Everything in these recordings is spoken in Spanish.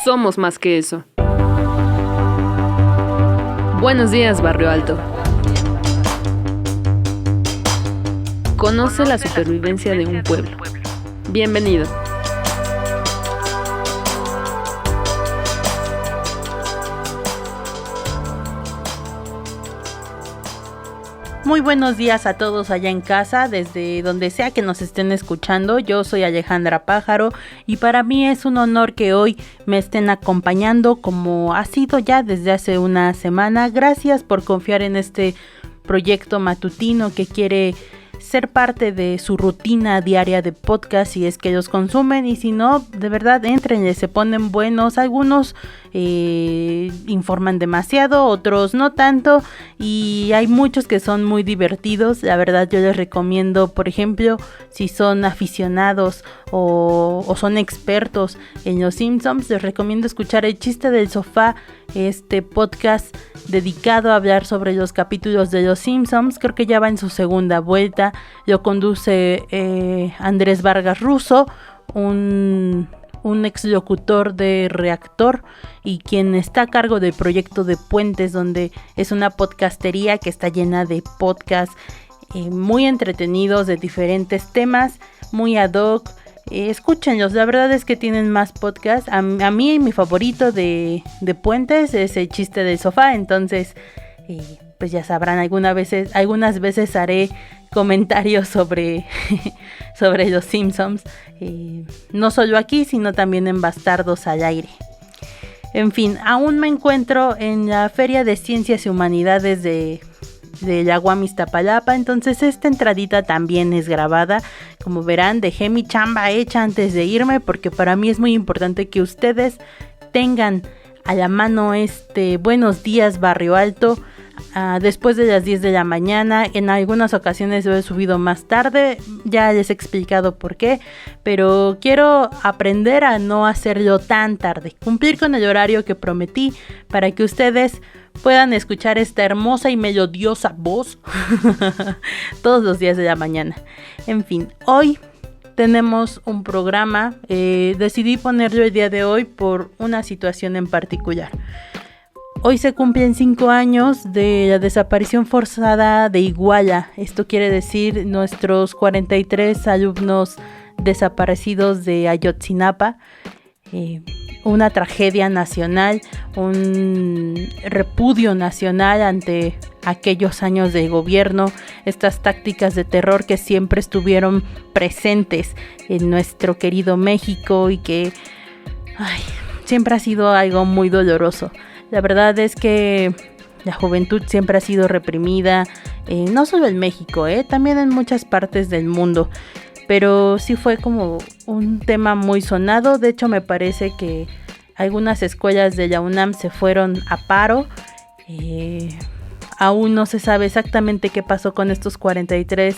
Somos más que eso. Buenos días, Barrio Alto. Conoce la supervivencia de un pueblo. Bienvenido. Muy buenos días a todos allá en casa, desde donde sea que nos estén escuchando. Yo soy Alejandra Pájaro y para mí es un honor que hoy me estén acompañando como ha sido ya desde hace una semana. Gracias por confiar en este proyecto matutino que quiere ser parte de su rutina diaria de podcast si es que ellos consumen, y si no, de verdad entren, se ponen buenos. Algunos informan demasiado, otros no tanto, y hay muchos que son muy divertidos. La verdad yo les recomiendo, por ejemplo, si son aficionados o son expertos en los Simpsons, les recomiendo escuchar El Chiste del Sofá, este podcast dedicado a hablar sobre los capítulos de los Simpsons. Creo que ya va en su segunda vuelta. Lo conduce Andrés Vargas Russo, un ex locutor de Reactor y quien está a cargo del proyecto de Puentes, donde es una podcastería que está llena de podcasts muy entretenidos de diferentes temas, muy ad hoc. Escúchenlos, la verdad es que tienen más podcasts. A mí mi favorito de Puentes es El Chiste del Sofá, entonces pues ya sabrán, algunas veces haré comentarios sobre los Simpsons, no solo aquí sino también en Bastardos al Aire. En fin, aún me encuentro en la Feria de Ciencias y Humanidades de la UAM Iztapalapa, entonces esta entradita también es grabada. Como verán, dejé mi chamba hecha antes de irme porque para mí es muy importante que ustedes tengan a la mano este Buenos Días Barrio Alto después de las 10 de la mañana. En algunas ocasiones lo he subido más tarde, ya les he explicado por qué, pero quiero aprender a no hacerlo tan tarde, cumplir con el horario que prometí para que ustedes puedan escuchar esta hermosa y melodiosa voz todos los días de la mañana. En fin, hoy tenemos un programa, decidí ponerlo el día de hoy por una situación en particular. Hoy se cumplen 5 años de la desaparición forzada de Iguala. Esto quiere decir nuestros 43 alumnos desaparecidos de Ayotzinapa. Una tragedia nacional, un repudio nacional ante aquellos años de gobierno, estas tácticas de terror que siempre estuvieron presentes en nuestro querido México y que siempre ha sido algo muy doloroso. La verdad es que la juventud siempre ha sido reprimida, no solo en México, también en muchas partes del mundo. Pero sí fue como un tema muy sonado. De hecho, me parece que algunas escuelas de la UNAM se fueron a paro. Aún no se sabe exactamente qué pasó con estos 43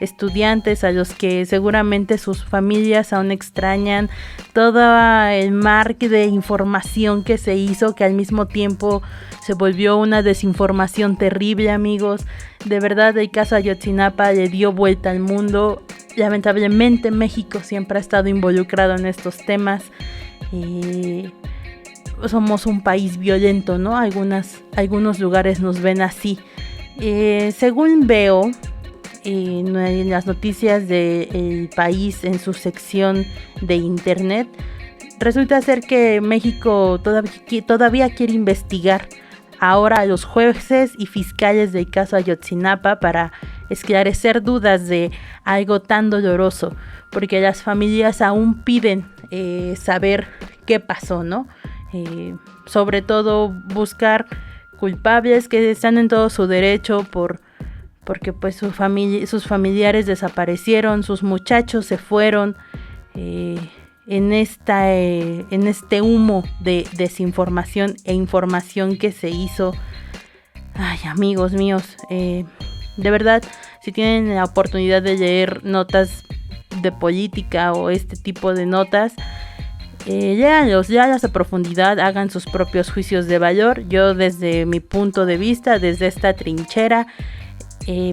estudiantes a los que seguramente sus familias aún extrañan. Todo el mar de información que se hizo, que al mismo tiempo se volvió una desinformación terrible, amigos. De verdad, el caso Ayotzinapa le dio vuelta al mundo. Lamentablemente México siempre ha estado involucrado en estos temas. Somos un país violento, ¿no? Algunos lugares nos ven así. Según veo en las noticias del país, en su sección de internet, resulta ser que México todavía quiere investigar ahora a los jueces y fiscales del caso Ayotzinapa para esclarecer dudas de algo tan doloroso, porque las familias aún piden saber qué pasó, ¿no? Sobre todo buscar culpables que están en todo su derecho porque pues sus familiares desaparecieron, sus muchachos se fueron en este humo de desinformación e información que se hizo. Ay, amigos míos, de verdad, si tienen la oportunidad de leer notas de política o este tipo de notas, léanlas a profundidad, hagan sus propios juicios de valor. Yo, desde mi punto de vista, desde esta trinchera,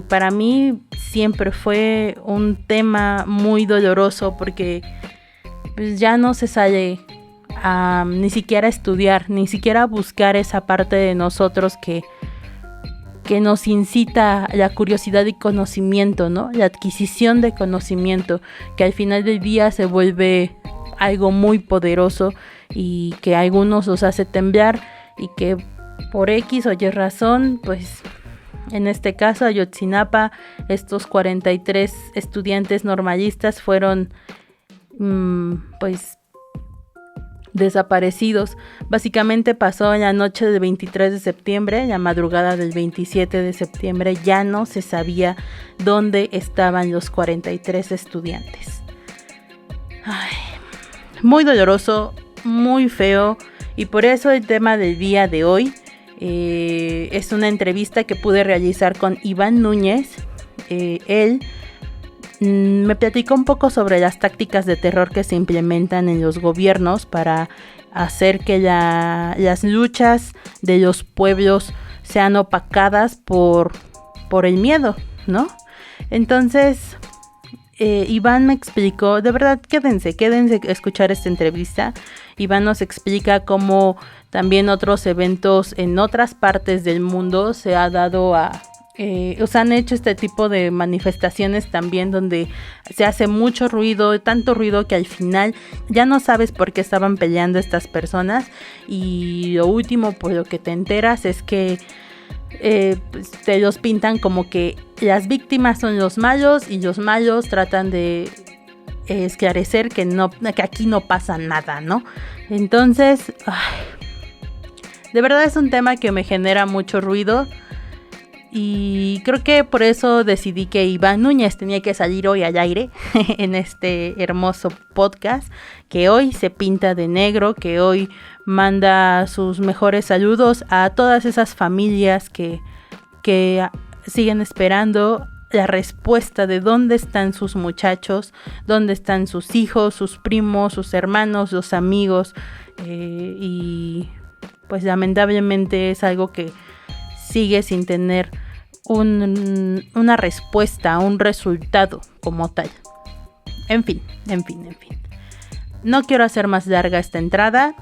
para mí siempre fue un tema muy doloroso porque pues ya no se sale a ni siquiera estudiar, ni siquiera buscar esa parte de nosotros que nos incita la curiosidad y conocimiento, ¿no? La adquisición de conocimiento, que al final del día se vuelve algo muy poderoso y que a algunos los hace temblar y que por X o Y razón, pues en este caso Ayotzinapa, estos 43 estudiantes normalistas fueron pues desaparecidos. Básicamente pasó en la noche del 23 de septiembre, la madrugada del 27 de septiembre, ya no se sabía dónde estaban los 43 estudiantes. Ay, muy doloroso, muy feo, y por eso el tema del día de hoy es una entrevista que pude realizar con Iván Núñez. Él me platicó un poco sobre las tácticas de terror que se implementan en los gobiernos para hacer que las luchas de los pueblos sean opacadas por el miedo, ¿no? Entonces, Iván me explicó, de verdad, quédense a escuchar esta entrevista. Iván nos explica cómo también otros eventos en otras partes del mundo se ha dado han hecho este tipo de manifestaciones también donde se hace mucho ruido, tanto ruido que al final ya no sabes por qué estaban peleando estas personas, y lo último por lo que te enteras es que pues te los pintan como que las víctimas son los malos y los malos tratan de esclarecer que aquí no pasa nada, ¿no? Entonces, de verdad es un tema que me genera mucho ruido. Y creo que por eso decidí que Iván Núñez tenía que salir hoy al aire en este hermoso podcast, que hoy se pinta de negro, que hoy manda sus mejores saludos a todas esas familias que siguen esperando la respuesta de dónde están sus muchachos, dónde están sus hijos, sus primos, sus hermanos, los amigos, y pues lamentablemente es algo que sigue sin tener una respuesta, un resultado como tal. En fin. No quiero hacer más larga esta entrada.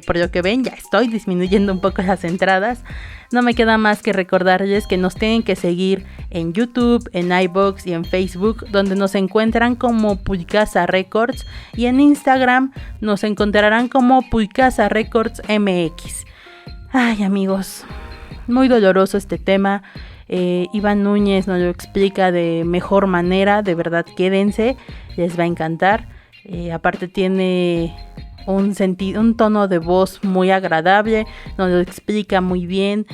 Por lo que ven, ya estoy disminuyendo un poco las entradas. No me queda más que recordarles que nos tienen que seguir en YouTube, en iVoox y en Facebook, donde nos encuentran como Pulcasa Records, y en Instagram nos encontrarán como Pulcasa Records MX. Ay, amigos, muy doloroso este tema. Iván Núñez nos lo explica de mejor manera, de verdad quédense, les va a encantar. Aparte tiene un tono de voz muy agradable, nos lo explica muy bien.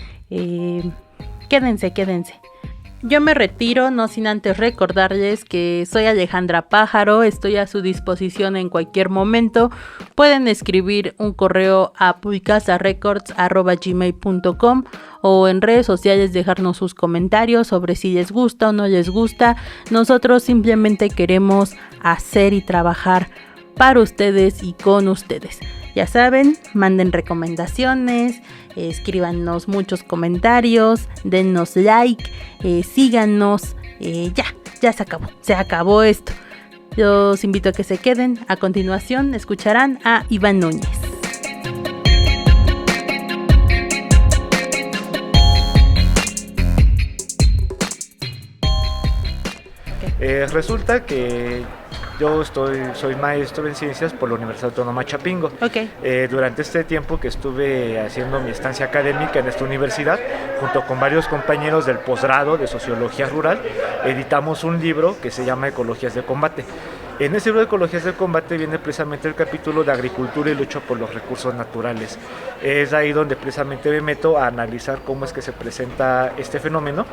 Quédense. Yo me retiro, no sin antes recordarles que soy Alejandra Pájaro, estoy a su disposición en cualquier momento. Pueden escribir un correo a pulcasarecords@gmail.com o en redes sociales dejarnos sus comentarios sobre si les gusta o no les gusta. Nosotros simplemente queremos hacer y trabajar para ustedes y con ustedes. Ya saben, manden recomendaciones, escríbanos muchos comentarios, dennos like, síganos, ya se acabó esto. Los invito a que se queden. A continuación escucharán a Iván Núñez. Resulta que yo soy maestro en ciencias por la Universidad Autónoma Chapingo. Okay. Durante este tiempo que estuve haciendo mi estancia académica en esta universidad, junto con varios compañeros del posgrado de Sociología Rural, editamos un libro que se llama Ecologías de Combate. En ese libro de Ecologías de Combate viene precisamente el capítulo de agricultura y lucha por los recursos naturales. Es ahí donde precisamente me meto a analizar cómo es que se presenta este fenómeno.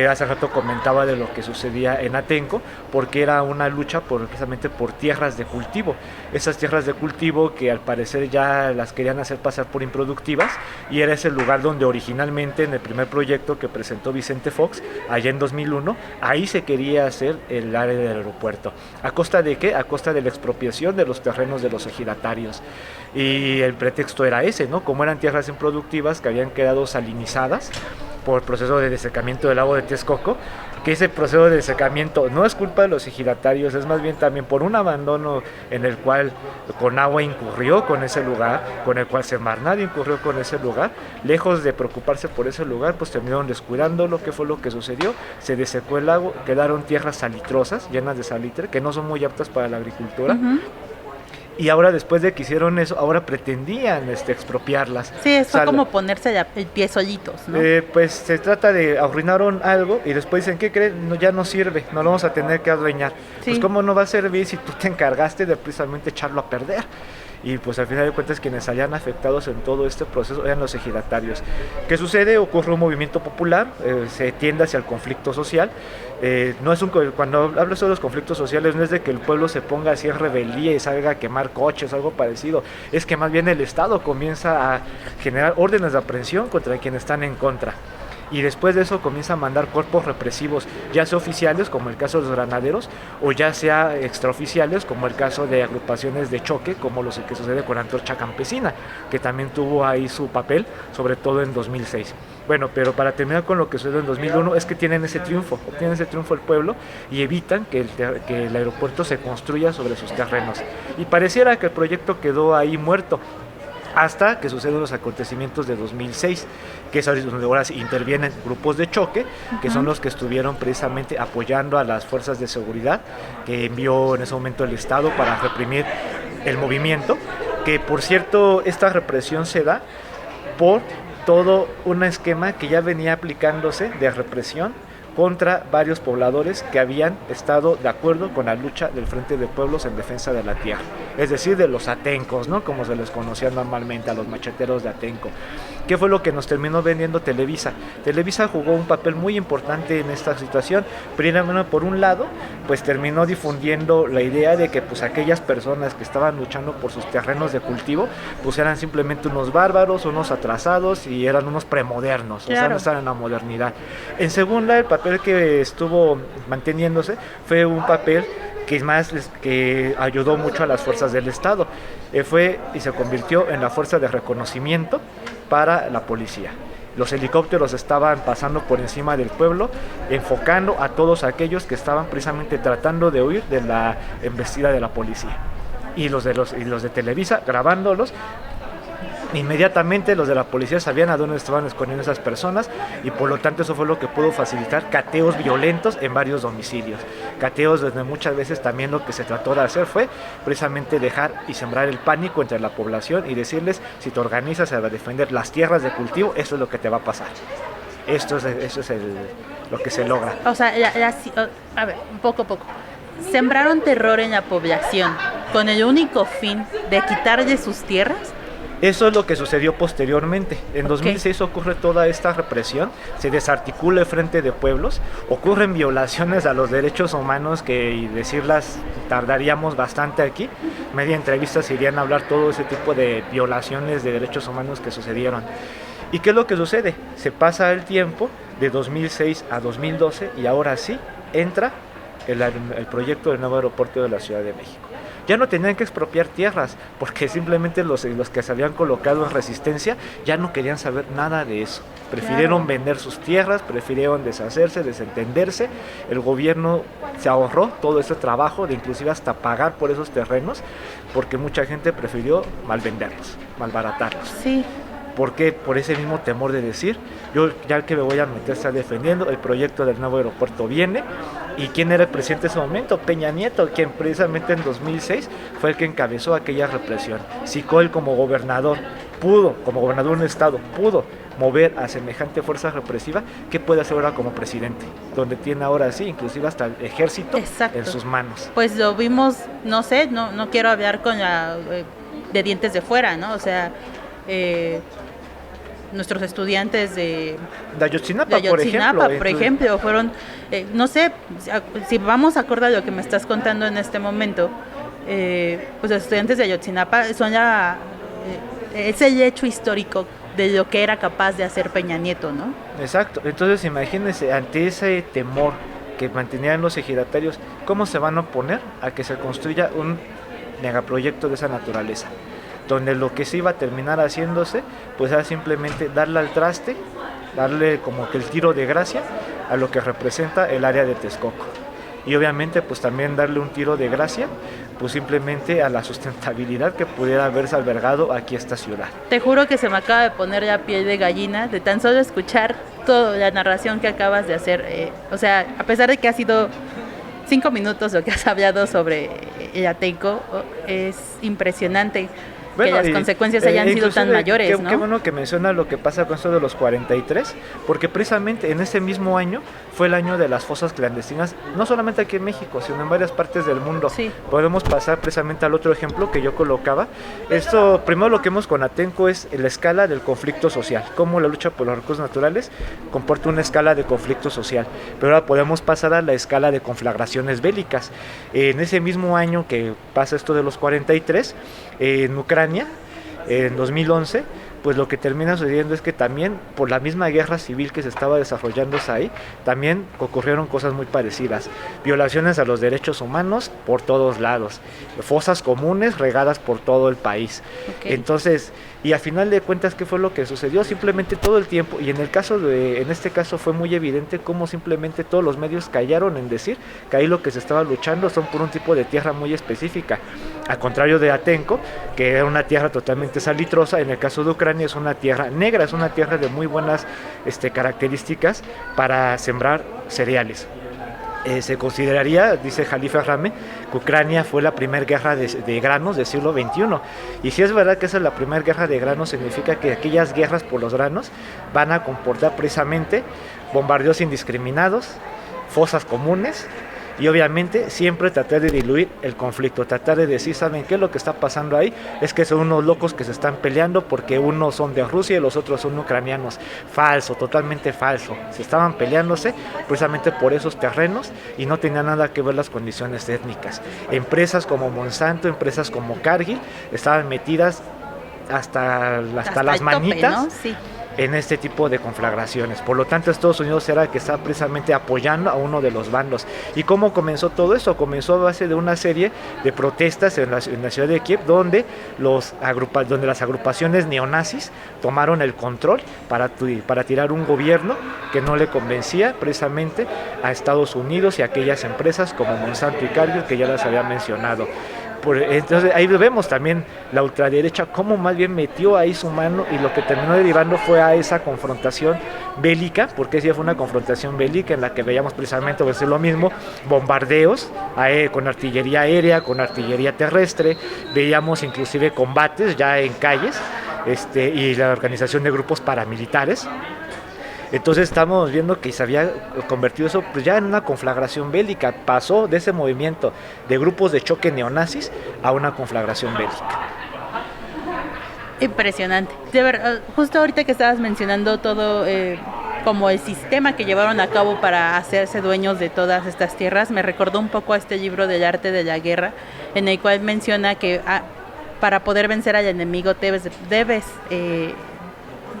Hace rato comentaba de lo que sucedía en Atenco, porque era una lucha precisamente por tierras de cultivo. Esas tierras de cultivo que al parecer ya las querían hacer pasar por improductivas, y era ese lugar donde originalmente en el primer proyecto que presentó Vicente Fox, allá en 2001, ahí se quería hacer el área del aeropuerto. ¿A costa de qué? A costa de la expropiación de los terrenos de los ejidatarios. Y el pretexto era ese, ¿no? Como eran tierras improductivas que habían quedado salinizadas por el proceso de desecamiento del lago de Texcoco, que ese proceso de secamiento no es culpa de los ejidatarios, es más bien también por un abandono en el cual Conagua incurrió con ese lugar, con el cual Semarnat incurrió con ese lugar. Lejos de preocuparse por ese lugar, pues terminaron descuidándolo. ¿Qué fue lo que sucedió? Se desecó el lago, quedaron tierras salitrosas, llenas de salitre, que no son muy aptas para la agricultura. Y ahora, después de que hicieron eso, ahora pretendían expropiarlas. Sí, fue como ponerse el pie solitos, ¿no? Pues se trata de arruinaron algo y después dicen, ¿qué creen? No, ya no sirve, no lo vamos a tener que adueñar. Sí. Pues ¿cómo no va a servir si tú te encargaste de precisamente echarlo a perder? Y pues al final de cuentas quienes salían afectados en todo este proceso eran los ejidatarios. ¿Qué sucede? Ocurre un movimiento popular, se tiende hacia el conflicto social. No es cuando hablo sobre los conflictos sociales no es de que el pueblo se ponga así en rebeldía y salga a quemar coches o algo parecido, es que más bien el Estado comienza a generar órdenes de aprehensión contra quienes están en contra. Y después de eso comienza a mandar cuerpos represivos, ya sea oficiales, como el caso de los granaderos, o ya sea extraoficiales, como el caso de agrupaciones de choque, como lo que sucede con Antorcha Campesina, que también tuvo ahí su papel, sobre todo en 2006. Bueno, pero para terminar con lo que sucedió en 2001, es que obtienen ese triunfo el pueblo y evitan que el aeropuerto se construya sobre sus terrenos. Y pareciera que el proyecto quedó ahí muerto, hasta que suceden los acontecimientos de 2006, que es donde ahora intervienen grupos de choque, que son los que estuvieron precisamente apoyando a las fuerzas de seguridad que envió en ese momento el Estado para reprimir el movimiento, que por cierto esta represión se da por todo un esquema que ya venía aplicándose de represión contra varios pobladores que habían estado de acuerdo con la lucha del Frente de Pueblos en defensa de la tierra, es decir, de los atencos, ¿no? Como se les conocía normalmente, a los macheteros de Atenco. ¿Qué fue lo que nos terminó vendiendo Televisa? Televisa jugó un papel muy importante en esta situación. Primero, por un lado, pues terminó difundiendo la idea de que pues aquellas personas que estaban luchando por sus terrenos de cultivo, pues eran simplemente unos bárbaros, unos atrasados y eran unos premodernos, claro. O sea, no estaban en la modernidad. En segunda, el papel que estuvo manteniéndose fue un papel que ayudó mucho a las fuerzas del Estado. Fue y se convirtió en la fuerza de reconocimiento para la policía. Los helicópteros estaban pasando por encima del pueblo, enfocando a todos aquellos que estaban precisamente tratando de huir de la embestida de la policía. Y los de Televisa grabándolos. Inmediatamente los de la policía sabían a dónde estaban escondiendo esas personas y por lo tanto eso fue lo que pudo facilitar cateos violentos en varios domicilios. Cateos donde muchas veces también lo que se trató de hacer fue precisamente dejar y sembrar el pánico entre la población y decirles, si te organizas a defender las tierras de cultivo, esto es lo que te va a pasar. Eso es lo que se logra. O sea, a ver, poco a poco. Sembraron terror en la población con el único fin de quitarle sus tierras. Eso es lo que sucedió posteriormente. En 2006 ocurre toda esta represión, se desarticula el Frente de Pueblos, ocurren violaciones a los derechos humanos que, y decirlas, tardaríamos bastante aquí. Media entrevistas irían a hablar todo ese tipo de violaciones de derechos humanos que sucedieron. ¿Y qué es lo que sucede? Se pasa el tiempo de 2006 a 2012 y ahora sí entra el proyecto del nuevo aeropuerto de la Ciudad de México. Ya no tenían que expropiar tierras, porque simplemente los que se habían colocado en resistencia ya no querían saber nada de eso. Prefirieron vender sus tierras, prefirieron deshacerse, desentenderse. El gobierno se ahorró todo ese trabajo de inclusive hasta pagar por esos terrenos, porque mucha gente prefirió malvenderlos, malbaratarlos. Sí. ¿Por qué? Por ese mismo temor de decir, yo ya que me voy a meter, está defendiendo, el proyecto del nuevo aeropuerto viene. ¿Y quién era el presidente en ese momento? Peña Nieto, quien precisamente en 2006 fue el que encabezó aquella represión. Si él como gobernador de un estado, pudo mover a semejante fuerza represiva, ¿qué puede hacer ahora como presidente? Donde tiene ahora sí, inclusive hasta el ejército en sus manos. Pues lo vimos, no sé, no quiero hablar con de dientes de fuera, ¿no? O sea, nuestros estudiantes de Ayotzinapa, por ejemplo, fueron, no sé, si vamos a acordar lo que me estás contando en este momento, pues los estudiantes de Ayotzinapa son es el hecho histórico de lo que era capaz de hacer Peña Nieto, ¿no? Exacto, entonces imagínense, ante ese temor que mantenían los ejidatarios, ¿cómo se van a oponer a que se construya un megaproyecto de esa naturaleza? Donde lo que se iba a terminar haciéndose, pues era simplemente darle al traste, darle como que el tiro de gracia a lo que representa el área de Texcoco. Y obviamente pues también darle un tiro de gracia pues simplemente a la sustentabilidad que pudiera haberse albergado aquí esta ciudad. Te juro que se me acaba de poner la piel de gallina de tan solo escuchar toda la narración que acabas de hacer. O sea, a pesar de que ha sido 5 minutos lo que has hablado sobre el Atenco, es impresionante. Bueno, que las consecuencias hayan sido tan mayores, ¿no? Qué bueno que menciona lo que pasa con esto de los 43, porque precisamente en ese mismo año fue el año de las fosas clandestinas, no solamente aquí en México, sino en varias partes del mundo. Sí. Podemos pasar precisamente al otro ejemplo que yo colocaba. Esto, primero lo que vemos con Atenco es la escala del conflicto social, cómo la lucha por los recursos naturales comporta una escala de conflicto social. Pero ahora podemos pasar a la escala de conflagraciones bélicas. En ese mismo año que pasa esto de los 43, en Ucrania, en 2011, pues lo que termina sucediendo es que también por la misma guerra civil que se estaba desarrollándose ahí, también ocurrieron cosas muy parecidas, violaciones a los derechos humanos por todos lados, fosas comunes regadas por todo el país. Okay. Entonces, y a final de cuentas, ¿qué fue lo que sucedió? Simplemente todo el tiempo, y en este caso fue muy evidente cómo simplemente todos los medios callaron en decir que ahí lo que se estaba luchando son por un tipo de tierra muy específica, al contrario de Atenco, que era una tierra totalmente salitrosa. En el caso de Ucrania es una tierra negra, es una tierra de muy buenas características para sembrar cereales. Se consideraría, dice Jalife Rame, que Ucrania fue la primera guerra de granos del siglo XXI. Y si es verdad que esa es la primera guerra de granos, significa que aquellas guerras por los granos van a comportar precisamente bombardeos indiscriminados, fosas comunes, y obviamente siempre tratar de diluir el conflicto, tratar de decir, ¿saben qué? Lo que está pasando ahí es que son unos locos que se están peleando porque unos son de Rusia y los otros son ucranianos. Falso, totalmente falso. Se estaban peleándose precisamente por esos terrenos y no tenía nada que ver las condiciones étnicas. Empresas como Monsanto, empresas como Cargill estaban metidas hasta las manitas, tope, ¿no? Sí, en este tipo de conflagraciones. Por lo tanto, Estados Unidos era el que estaba precisamente apoyando a uno de los bandos. ¿Y cómo comenzó todo esto? Comenzó a base de una serie de protestas en la ciudad de Kiev, donde las agrupaciones neonazis tomaron el control para tirar un gobierno que no le convencía precisamente a Estados Unidos y a aquellas empresas como Monsanto y Cargill, que ya las había mencionado. Entonces ahí vemos también la ultraderecha cómo más bien metió ahí su mano, y lo que terminó derivando fue a esa confrontación bélica, porque sí fue una confrontación bélica en la que veíamos precisamente lo mismo, bombardeos con artillería aérea, con artillería terrestre, veíamos inclusive combates ya en calles, y la organización de grupos paramilitares. Entonces estamos viendo que se había convertido eso pues ya en una conflagración bélica. Pasó de ese movimiento de grupos de choque neonazis a una conflagración bélica. Impresionante. De verdad, justo ahorita que estabas mencionando todo como el sistema que llevaron a cabo para hacerse dueños de todas estas tierras, me recordó un poco a este libro del arte de la guerra, en el cual menciona que para poder vencer al enemigo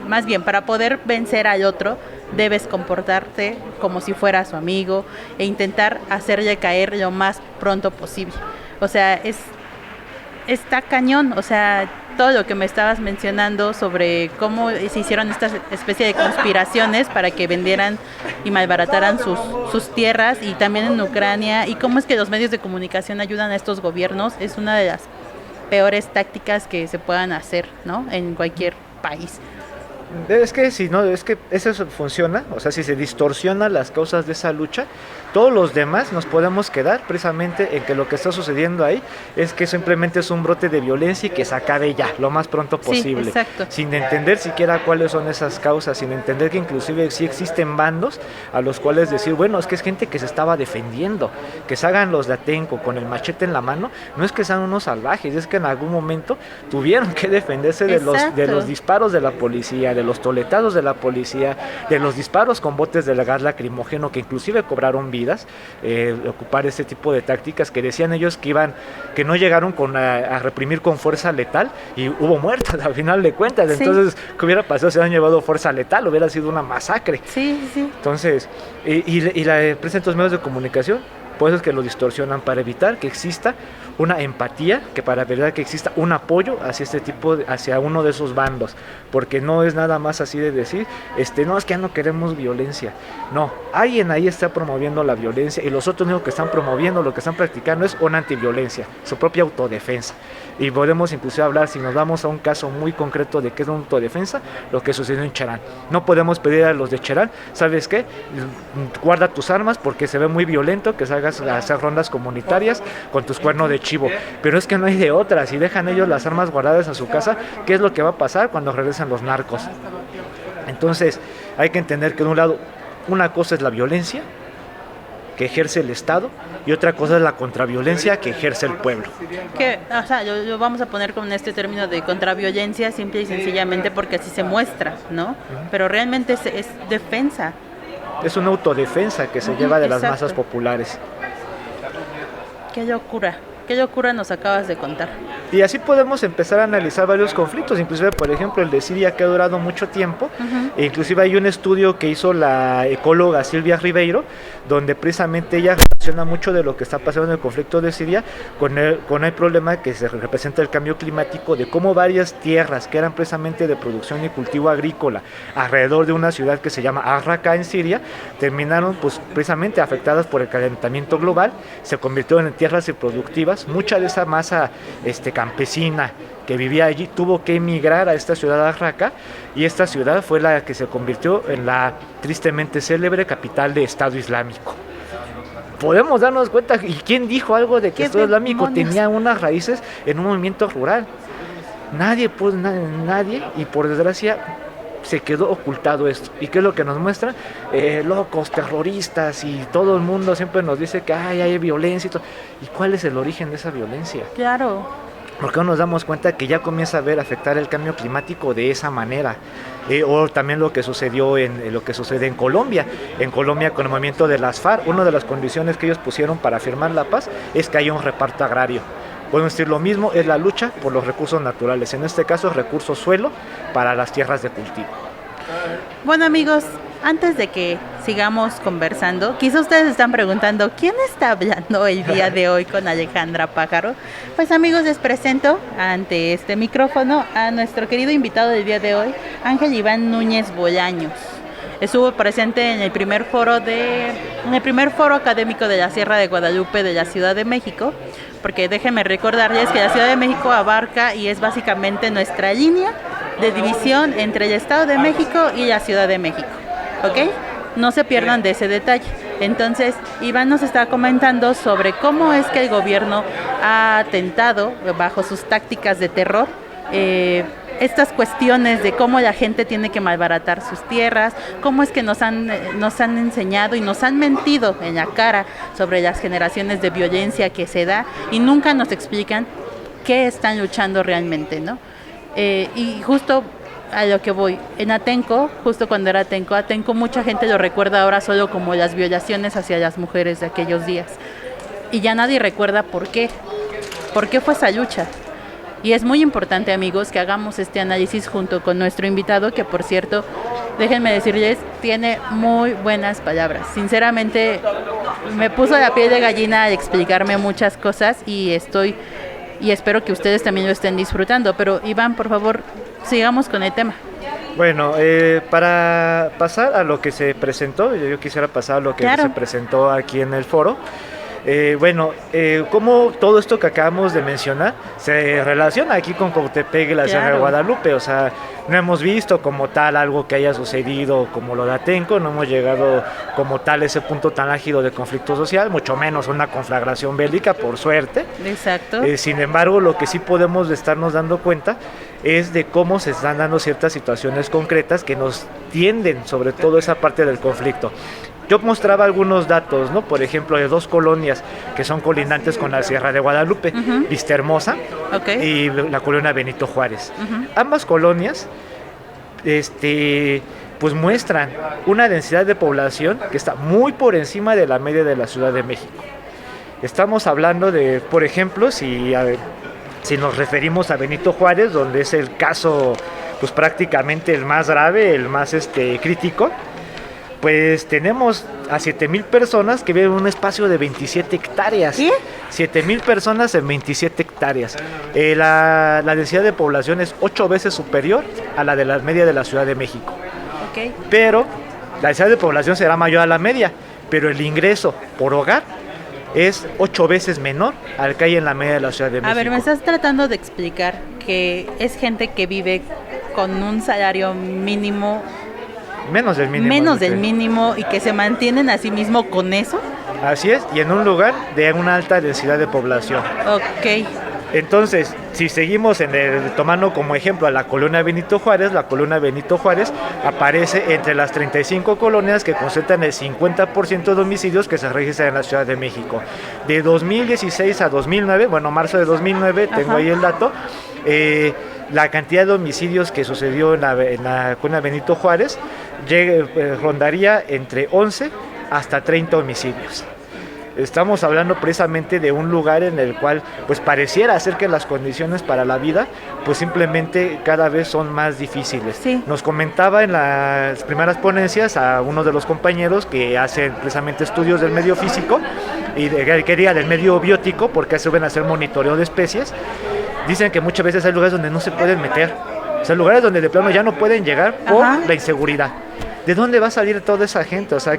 más bien, para poder vencer al otro, debes comportarte como si fuera su amigo e intentar hacerle caer lo más pronto posible. O sea, está cañón. O sea, todo lo que me estabas mencionando sobre cómo se hicieron esta especie de conspiraciones para que vendieran y malbarataran sus tierras, y también en Ucrania, y cómo es que los medios de comunicación ayudan a estos gobiernos, es una de las peores tácticas que se puedan hacer, ¿no? En cualquier país. Es que eso funciona, o sea, si se distorsiona las causas de esa lucha, todos los demás nos podemos quedar precisamente en que lo que está sucediendo ahí es que simplemente es un brote de violencia y que se acabe ya, lo más pronto posible. Sí, exacto. Sin entender siquiera cuáles son esas causas, sin entender que inclusive sí existen bandos a los cuales decir, bueno, es que es gente que se estaba defendiendo, que se hagan los de Atenco con el machete en la mano, no es que sean unos salvajes, es que en algún momento tuvieron que defenderse de los disparos de la policía, de los toletados de la policía, de los disparos con botes de gas lacrimógeno que inclusive cobraron vidas, ocupar ese tipo de tácticas que decían ellos que no llegaron a reprimir con fuerza letal, y hubo muertos al final de cuentas. Sí. Entonces, ¿qué hubiera pasado si hubieran llevado fuerza letal? Hubiera sido una masacre. Sí, sí. Entonces, y la empresa de estos medios de comunicación, por eso es que lo distorsionan para evitar que exista una empatía, que para verdad que exista un apoyo hacia este tipo, hacia uno de esos bandos, porque no es nada más así de decir, no, es que ya no queremos violencia. No, alguien ahí está promoviendo la violencia y los otros únicos que están promoviendo, lo que están practicando es una antiviolencia, su propia autodefensa. Y podemos inclusive hablar, si nos vamos a un caso muy concreto de qué es una autodefensa, lo que sucedió en Cherán. No podemos pedir a los de Cherán, ¿sabes qué? Guarda tus armas porque se ve muy violento que salgas a hacer rondas comunitarias con tus cuernos de chivo. Pero es que no hay de otra. Si dejan ellos las armas guardadas en su casa, ¿qué es lo que va a pasar cuando regresen los narcos? Entonces, hay que entender que de un lado, una cosa es la violencia que ejerce el Estado y otra cosa es la contraviolencia que ejerce el pueblo. Que, o sea, lo vamos a poner con este término de contraviolencia simple y sencillamente porque así se muestra, ¿no? Pero realmente es defensa. Es una autodefensa que se lleva de las Exacto. masas populares. Qué locura nos acabas de contar. Y así podemos empezar a analizar varios conflictos, inclusive por ejemplo el de Siria, que ha durado mucho tiempo. E inclusive hay un estudio que hizo la ecóloga Silvia Ribeiro, donde precisamente ella relaciona mucho de lo que está pasando en el conflicto de Siria con el problema que se representa el cambio climático, de cómo varias tierras que eran precisamente de producción y cultivo agrícola alrededor de una ciudad que se llama Al-Raqqa en Siria, terminaron pues precisamente afectadas por el calentamiento global, se convirtieron en tierras improductivas. Mucha de esa masa campesina que vivía allí tuvo que emigrar a esta ciudad de Al-Raqqa, y esta ciudad fue la que se convirtió en la tristemente célebre capital de Estado Islámico. Podemos darnos cuenta, ¿y quién dijo algo de que Estado Islámico tenía unas raíces en un movimiento rural? Nadie, pues nadie, y por desgracia se quedó ocultado esto. ¿Y qué es lo que nos muestra? Locos, terroristas, y todo el mundo siempre nos dice que hay violencia y todo. ¿Y cuál es el origen de esa violencia? Claro. Porque no nos damos cuenta que ya comienza a ver afectar el cambio climático de esa manera. O también lo que sucedió lo que sucede en Colombia. En Colombia, con el movimiento de las FARC, una de las condiciones que ellos pusieron para firmar la paz es que haya un reparto agrario. Podemos decir lo mismo, es la lucha por los recursos naturales, en este caso recursos suelo para las tierras de cultivo. Bueno, amigos, antes de que sigamos conversando, quizá ustedes están preguntando ¿quién está hablando el día de hoy con Alejandra Pájaro? Pues amigos, les presento ante este micrófono a nuestro querido invitado del día de hoy, Ángel Iván Núñez Bolaños. Estuvo presente en el primer foro académico de la Sierra de Guadalupe de la Ciudad de México, porque déjenme recordarles que la Ciudad de México abarca y es básicamente nuestra línea de división entre el Estado de México y la Ciudad de México, ¿ok? No se pierdan de ese detalle. Entonces, Iván nos está comentando sobre cómo es que el gobierno ha atentado bajo sus tácticas de terror, estas cuestiones de cómo la gente tiene que malbaratar sus tierras, cómo es que nos han enseñado y nos han mentido en la cara sobre las generaciones de violencia que se da y nunca nos explican qué están luchando realmente, ¿no? Y justo a lo que voy, en Atenco, justo cuando era Atenco mucha gente lo recuerda ahora solo como las violaciones hacia las mujeres de aquellos días. Y ya nadie recuerda por qué fue esa lucha. Y es muy importante, amigos, que hagamos este análisis junto con nuestro invitado, que por cierto, déjenme decirles, tiene muy buenas palabras. Sinceramente, me puso la piel de gallina al explicarme muchas cosas y espero que ustedes también lo estén disfrutando. Pero Iván, por favor, sigamos con el tema. Bueno, para pasar a lo que se presentó, yo quisiera pasar a lo que se presentó aquí en el foro. Cómo todo esto que acabamos de mencionar se relaciona aquí con Coatepec y la Sierra de Guadalupe. O sea, no hemos visto como tal algo que haya sucedido como lo de Atenco, no hemos llegado como tal a ese punto tan álgido de conflicto social, mucho menos una conflagración bélica, por suerte. Exacto. Sin embargo, lo que sí podemos estarnos dando cuenta es de cómo se están dando ciertas situaciones concretas que nos tienden sobre todo esa parte del conflicto. Yo mostraba algunos datos, ¿no? Por ejemplo, de dos colonias que son colindantes con la Sierra de Guadalupe, Vistahermosa y la colonia Benito Juárez. Ambas colonias, pues muestran una densidad de población que está muy por encima de la media de la Ciudad de México. Estamos hablando de, por ejemplo, si nos referimos a Benito Juárez, donde es el caso, pues prácticamente el más grave, el más crítico, pues tenemos a 7,000 personas que viven en un espacio de 27 hectáreas. ¿Qué? 7,000 personas en 27 hectáreas. La densidad de población es 8 veces superior a la de la media de la Ciudad de México. Ok. Pero la densidad de población será mayor a la media, pero el ingreso por hogar es 8 veces menor al que hay en la media de la Ciudad de México. A ver, me estás tratando de explicar que es gente que vive con un salario mínimo, Menos del mínimo. menos del mínimo, y que se mantienen a sí mismo con eso. Así es, y en un lugar de una alta densidad de población. Ok. Entonces, si seguimos tomando como ejemplo a la colonia Benito Juárez, la colonia Benito Juárez aparece entre las 35 colonias que concentran el 50% de homicidios que se registran en la Ciudad de México. De 2016 a 2009, bueno, marzo de 2009, tengo ahí el dato, la cantidad de homicidios que sucedió en la colonia Benito Juárez rondaría entre 11 hasta 30 homicidios. Estamos hablando precisamente de un lugar en el cual pues pareciera ser que las condiciones para la vida pues simplemente cada vez son más difíciles. Sí. Nos comentaba en las primeras ponencias a uno de los compañeros que hacen precisamente estudios del medio físico y del medio biótico, porque suelen hacer monitoreo de especies. Dicen que muchas veces hay lugares donde no se pueden meter, o sea, lugares donde de plano ya no pueden llegar por la inseguridad. ¿De dónde va a salir toda esa gente? O sea,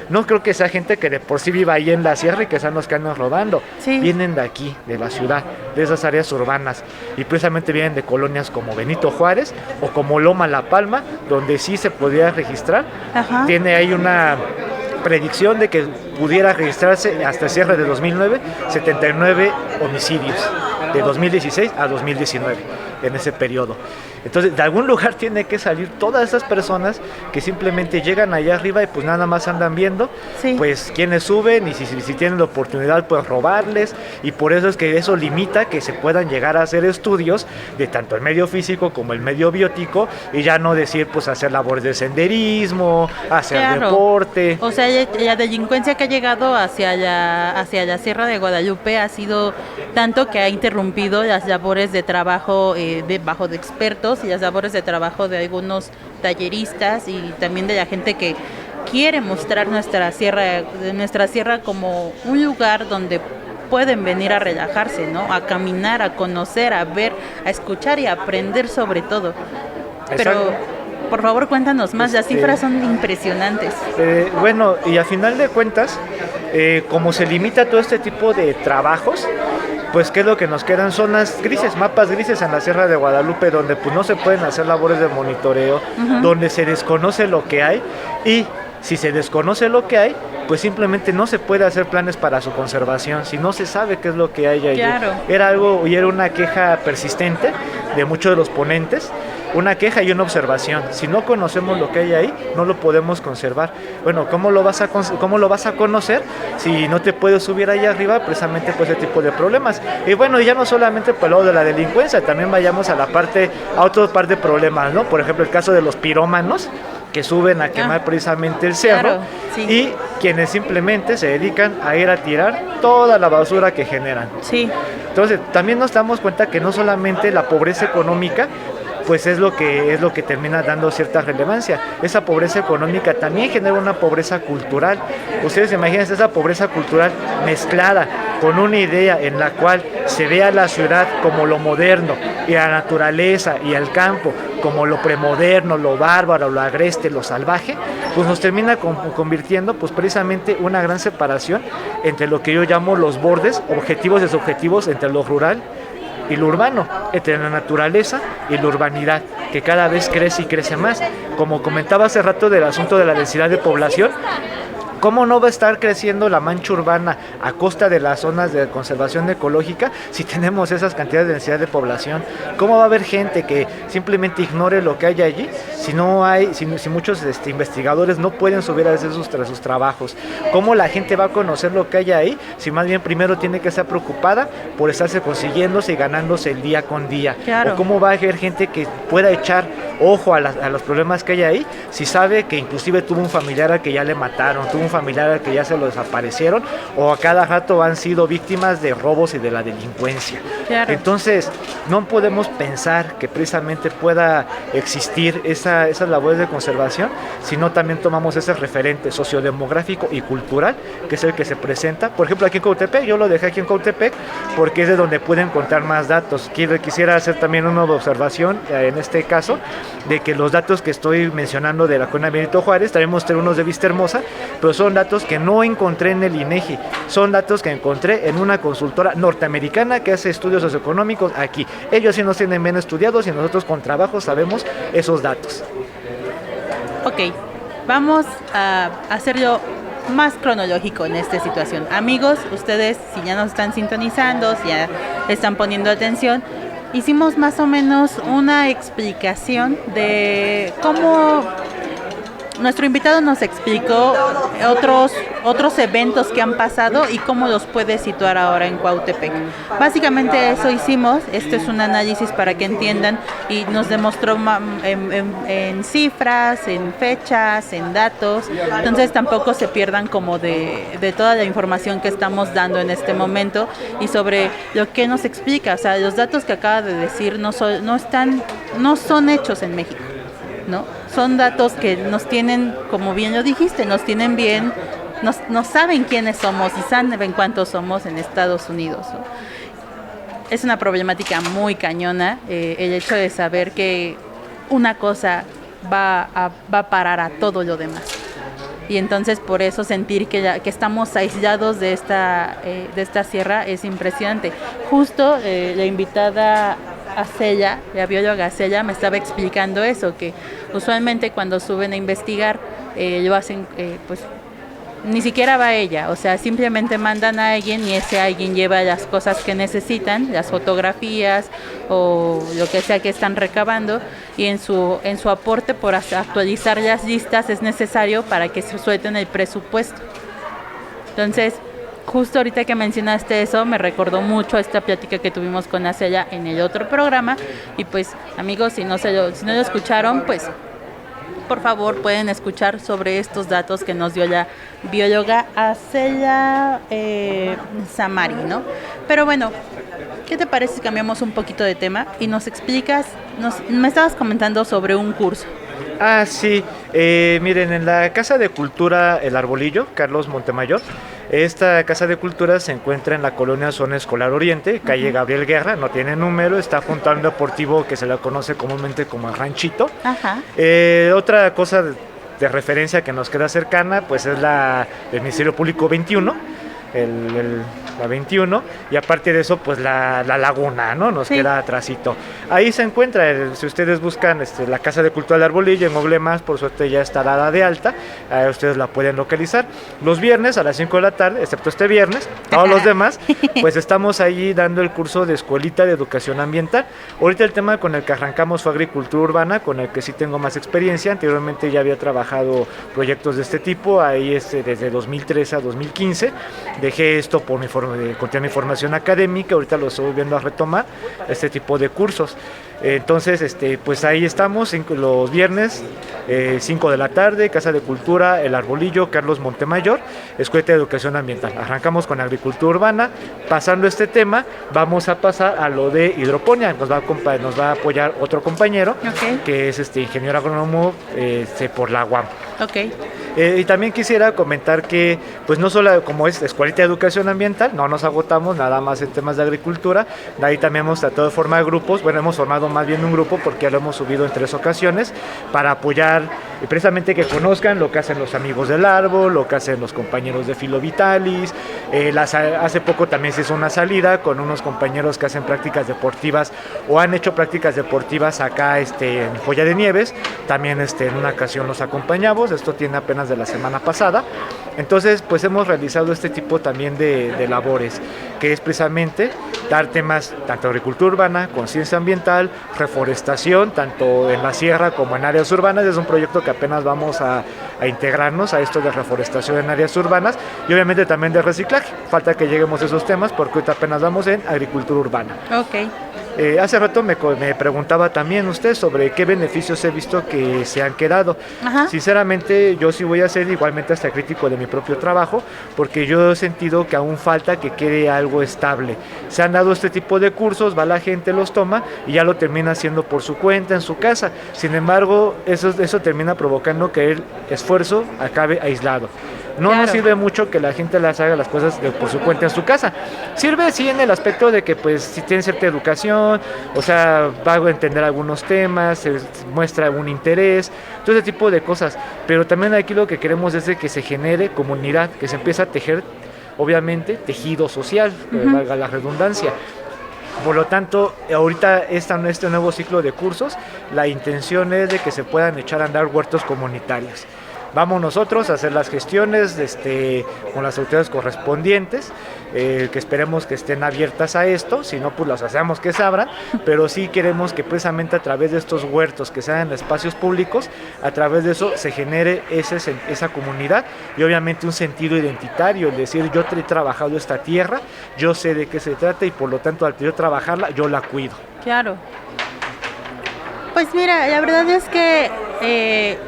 no creo que sea gente que de por sí viva ahí en la sierra y que sean los que andan robando. Sí. Vienen de aquí, de la ciudad, de esas áreas urbanas. Y precisamente vienen de colonias como Benito Juárez o como Loma La Palma, donde sí se podría registrar. Ajá. Tiene ahí una predicción de que pudiera registrarse hasta el cierre de 2009 79 homicidios de 2016 a 2019 en ese periodo. Entonces, de algún lugar tiene que salir todas esas personas que simplemente llegan allá arriba y pues nada más andan viendo, Sí. pues quienes suben y si tienen la oportunidad pues robarles, y por eso es que eso limita que se puedan llegar a hacer estudios de tanto el medio físico como el medio biótico, y ya no decir pues hacer labores de senderismo, hacer deporte. O sea, la delincuencia que ha llegado hacia la Sierra de Guadalupe ha sido tanto que ha interrumpido las labores de trabajo de expertos y las labores de trabajo de algunos talleristas y también de la gente que quiere mostrar nuestra sierra como un lugar donde pueden venir a relajarse, ¿no? A caminar, a conocer, a ver, a escuchar y a aprender sobre todo. Pero Exacto. por favor, cuéntanos más, las cifras son impresionantes. Bueno, y a final de cuentas, como se limita todo este tipo de trabajos, pues qué es lo que nos quedan, zonas grises, mapas grises en la Sierra de Guadalupe, donde pues no se pueden hacer labores de monitoreo, donde se desconoce lo que hay, y si se desconoce lo que hay, pues simplemente no se puede hacer planes para su conservación, si no se sabe qué es lo que hay allí. Claro. Era una queja persistente de muchos de los ponentes, una queja y una observación. Si no conocemos lo que hay ahí, no lo podemos conservar. Bueno, ¿cómo lo vas a conocer si no te puedes subir allá arriba? Precisamente por ese tipo de problemas. Y bueno, ya no solamente por el lado de la delincuencia, también vayamos a otro par de problemas, ¿no? Por ejemplo, el caso de los pirómanos, que suben a quemar precisamente el cerro, claro, sí. Y quienes simplemente se dedican a ir a tirar toda la basura que generan. Sí. Entonces, también nos damos cuenta que no solamente la pobreza económica pues es lo que termina dando cierta relevancia. Esa pobreza económica también genera una pobreza cultural. Ustedes imagínense esa pobreza cultural mezclada con una idea en la cual se ve a la ciudad como lo moderno y a la naturaleza y al campo como lo premoderno, lo bárbaro, lo agreste, lo salvaje, pues nos termina convirtiendo pues precisamente una gran separación entre lo que yo llamo los bordes, objetivos y subjetivos, entre lo rural y lo urbano, entre la naturaleza y la urbanidad, que cada vez crece y crece más. Como comentaba hace rato del asunto de la densidad de población, ¿cómo no va a estar creciendo la mancha urbana a costa de las zonas de conservación ecológica si tenemos esas cantidades de densidad de población? ¿Cómo va a haber gente que simplemente ignore lo que hay allí si muchos investigadores no pueden subir a hacer sus trabajos? ¿Cómo la gente va a conocer lo que hay ahí si más bien primero tiene que estar preocupada por estarse consiguiéndose y ganándose el día con día? Claro. ¿O cómo va a haber gente que pueda echar ojo a los problemas que hay ahí si sabe que inclusive tuvo un familiar al que ya le mataron, tuvo un familiar al que ya se lo desaparecieron, o a cada rato han sido víctimas de robos y de la delincuencia. Claro. Entonces, no podemos pensar que precisamente pueda existir esas labores de conservación si no también tomamos ese referente sociodemográfico y cultural, que es el que se presenta. Por ejemplo, aquí en Cuautepec, yo lo dejé aquí en Cuautepec porque es de donde pueden encontrar más datos. Quisiera hacer también una observación, en este caso, de que los datos que estoy mencionando de la Colonia Benito Juárez, también mostré unos de Vista Hermosa, pero son datos que no encontré en el INEGI, son datos que encontré en una consultora norteamericana que hace estudios socioeconómicos aquí. Ellos sí nos tienen bien estudiados y nosotros con trabajo sabemos esos datos. Ok, vamos a hacerlo más cronológico en esta situación. Amigos, ustedes, si ya nos están sintonizando, si ya están poniendo atención, hicimos más o menos una explicación de cómo nuestro invitado nos explicó otros eventos que han pasado y cómo los puede situar ahora en Cuautepec. Básicamente eso hicimos. Este es un análisis para que entiendan y nos demostró en cifras, en fechas, en datos. Entonces tampoco se pierdan como de toda la información que estamos dando en este momento y sobre lo que nos explica. O sea, los datos que acaba de decir no son hechos en México, ¿no? Son datos que nos tienen, como bien lo dijiste, nos tienen bien, nos saben quiénes somos y saben cuántos somos en Estados Unidos, ¿no? Es una problemática muy cañona, el hecho de saber que una cosa va a parar a todo lo demás. Y entonces por eso sentir que estamos aislados de esta sierra es impresionante. Justo la invitada Acella, la bióloga Acella, me estaba explicando eso, que usualmente cuando suben a investigar lo hacen, pues ni siquiera va ella, o sea, simplemente mandan a alguien y ese alguien lleva las cosas que necesitan, las fotografías o lo que sea que están recabando, y en su aporte por actualizar las listas es necesario para que se suelten el presupuesto. Entonces, justo ahorita que mencionaste eso, me recordó mucho esta plática que tuvimos con Acella en el otro programa. Y pues, amigos, si no lo escucharon, pues por favor pueden escuchar sobre estos datos que nos dio la bióloga Acella Samari, ¿no? Pero bueno, ¿qué te parece si cambiamos un poquito de tema y nos explicas? Me estabas comentando sobre un curso. Ah, sí. Miren, en la Casa de Cultura El Arbolillo, Carlos Montemayor, esta Casa de Cultura se encuentra en la colonia Zona Escolar Oriente, calle Gabriel Guerra, no tiene número, está junto a un deportivo que se le conoce comúnmente como el Ranchito. Ajá. Otra cosa de referencia que nos queda cercana, pues es el Ministerio Público 21, la 21, y aparte de eso, pues la laguna, ¿no? Nos queda atrásito. Ahí se encuentra, si ustedes buscan la Casa de Cultura del Arbolillo en Google Maps, por suerte ya está dada de alta, ustedes la pueden localizar. Los viernes a las 5 de la tarde, excepto este viernes, todos los demás, pues estamos ahí dando el curso de Escuelita de Educación Ambiental. Ahorita el tema con el que arrancamos fue agricultura urbana, con el que sí tengo más experiencia. Anteriormente ya había trabajado proyectos de este tipo, ahí desde 2013 a 2015. Dejé esto por continuar mi formación académica, ahorita lo estoy volviendo a retomar, este tipo de cursos. Entonces, pues ahí estamos los viernes, 5 de la tarde, Casa de Cultura El Arbolillo, Carlos Montemayor, Escuela de Educación Ambiental. Arrancamos con agricultura urbana. Pasando este tema, vamos a pasar a lo de hidroponía. Nos va a apoyar otro compañero, que es ingeniero agrónomo por la UAM. Okay. Y también quisiera comentar que, pues no solo como es Escuelita de Educación Ambiental, no nos agotamos nada más en temas de agricultura, de ahí también hemos tratado de formar grupos, bueno, hemos formado más bien un grupo porque ya lo hemos subido en 3 ocasiones, para apoyar precisamente que conozcan lo que hacen los amigos del árbol, lo que hacen los compañeros de Filo Vitalis. Hace poco también se hizo una salida con unos compañeros que hacen prácticas deportivas o han hecho prácticas deportivas acá en Joya de Nieves, también en una ocasión los acompañamos, esto tiene apenas de la semana pasada. Entonces, pues hemos realizado este tipo también de labores, que es precisamente dar temas tanto agricultura urbana, conciencia ambiental, reforestación, tanto en la sierra como en áreas urbanas. Es un proyecto que apenas vamos a integrarnos a esto de reforestación en áreas urbanas y obviamente también de reciclaje. Falta que lleguemos a esos temas porque ahorita apenas vamos en agricultura urbana. Ok. Hace rato me preguntaba también usted sobre qué beneficios he visto que se han quedado. Ajá. Sinceramente, yo sí voy a ser igualmente hasta crítico de mi propio trabajo, porque yo he sentido que aún falta que quede algo estable. Se han dado este tipo de cursos, va la gente, los toma y ya lo termina haciendo por su cuenta, en su casa. Sin embargo, eso termina provocando que el esfuerzo acabe aislado. No Claro. nos sirve mucho que la gente las haga las cosas por su cuenta en su casa. Sirve sí en el aspecto de que pues si tiene cierta educación, o sea, va a entender algunos temas, se muestra algún interés, todo ese tipo de cosas. Pero también aquí lo que queremos es de que se genere comunidad, que se empiece a tejer, obviamente, tejido social, valga la redundancia. Por lo tanto, ahorita este nuevo ciclo de cursos, la intención es de que se puedan echar a andar huertos comunitarios. Vamos nosotros a hacer las gestiones con las autoridades correspondientes, que esperemos que estén abiertas a esto, si no pues las hacemos que se abran, pero sí queremos que precisamente a través de estos huertos que sean en espacios públicos, a través de eso se genere esa comunidad y obviamente un sentido identitario, es decir, yo he trabajado esta tierra, yo sé de qué se trata y por lo tanto al yo trabajarla, yo la cuido. Claro. Pues mira, la verdad es que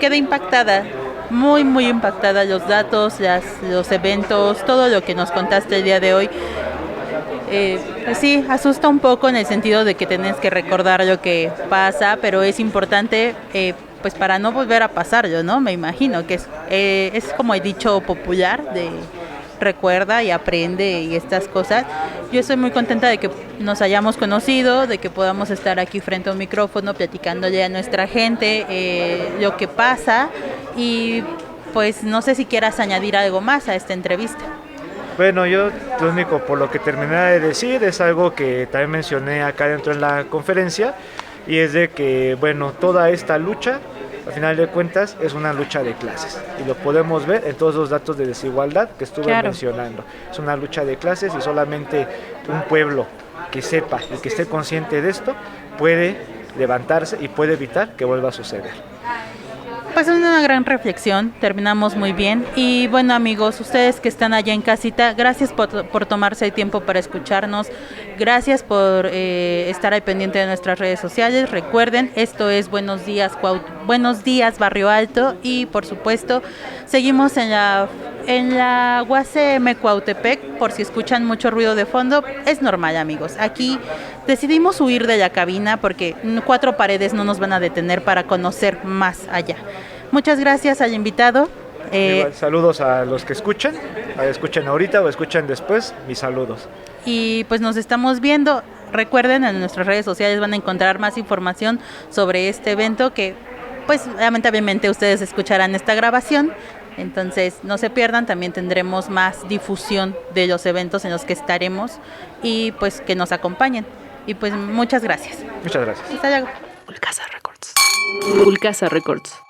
quedé impactada, muy impactada, los datos, los eventos, todo lo que nos contaste el día de hoy. Pues sí, asusta un poco en el sentido de que tienes que recordar lo que pasa, pero es importante pues para no volver a pasarlo, ¿no? Me imagino que es como el dicho popular de recuerda y aprende y estas cosas. Yo estoy muy contenta de que nos hayamos conocido, de que podamos estar aquí frente a un micrófono platicándole a nuestra gente lo que pasa y pues no sé si quieras añadir algo más a esta entrevista. Bueno, yo lo único por lo que terminé de decir es algo que también mencioné acá dentro de la conferencia y es de que, bueno, toda esta lucha al final de cuentas es una lucha de clases y lo podemos ver en todos los datos de desigualdad que estuve mencionando. Es una lucha de clases y solamente un pueblo que sepa y que esté consciente de esto puede levantarse y puede evitar que vuelva a suceder. Pues es una gran reflexión, terminamos muy bien. Y bueno amigos, ustedes que están allá en casita, gracias por tomarse el tiempo para escucharnos, gracias por estar al pendiente de nuestras redes sociales. Recuerden, esto es Buenos Días Barrio Alto y por supuesto seguimos en la UACM Cuautepec, por si escuchan mucho ruido de fondo, es normal amigos. Aquí decidimos huir de la cabina porque 4 paredes no nos van a detener para conocer más allá. Muchas gracias al invitado. Igual, saludos a los que escuchen ahorita o escuchen después, mis saludos. Y pues nos estamos viendo. Recuerden, en nuestras redes sociales van a encontrar más información sobre este evento que pues lamentablemente ustedes escucharán esta grabación. Entonces no se pierdan, también tendremos más difusión de los eventos en los que estaremos y pues que nos acompañen. Y pues muchas gracias. Muchas gracias. Hasta luego. Ulcasa Records. Ulcasa Records.